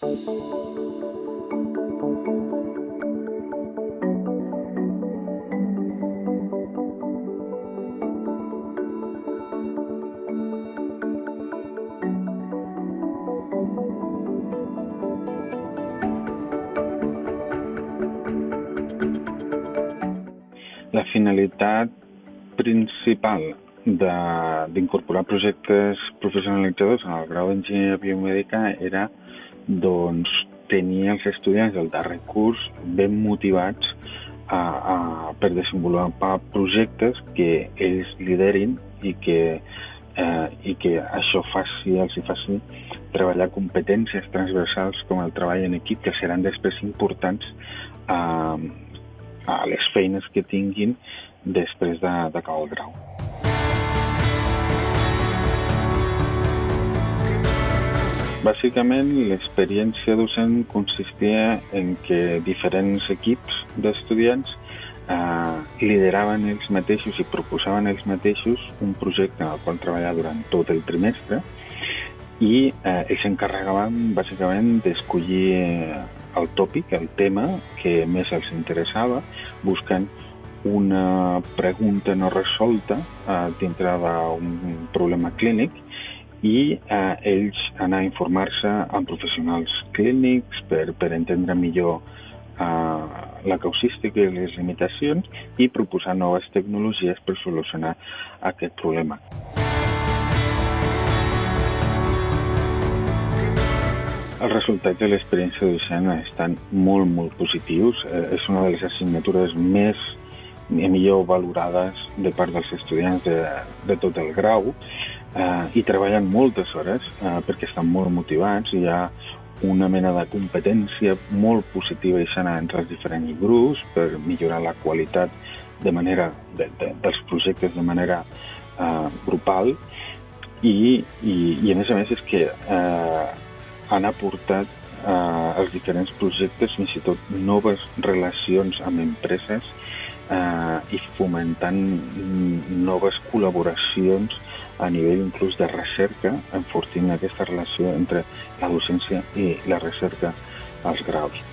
La finalitat principal d'incorporar projectes professionalitzadors en el grau d'enginyeria biomèdica era tenir els estudiants del darrer curs ben motivats per desenvolupar projectes que ells liderin i que això els faci treballar competències transversals com el treball en equip, que seran després importants a les feines que tinguin després d'acabar el grau. Bàsicament, l'experiència docent consistia en que diferents equips d'estudiants lideraven ells mateixos i proposaven ells mateixos un projecte en el qual treballar durant tot el trimestre i ells s'encarregaven bàsicament d'escollir el tòpic, el tema que més els interessava, buscant una pregunta no resolta dintre d'un problema clínic i ells anar a informar-se amb professionals clínics per entendre millor la causística i les limitacions i proposar noves tecnologies per solucionar aquest problema. Els resultats de l'experiència docent estan molt, molt positius. És una de les assignatures més i millor valorades de part dels estudiants de tot el grau i treballen moltes hores perquè estan molt motivats i hi ha una mena de competència molt positiva i sana entre els diferents grups per millorar la qualitat dels projectes de manera grupal i a més és que han aportat als diferents projectes fins i tot noves relacions amb empreses i fomentant noves col·laboracions a nivell inclús de recerca, enfortint aquesta relació entre la docència i la recerca als graus.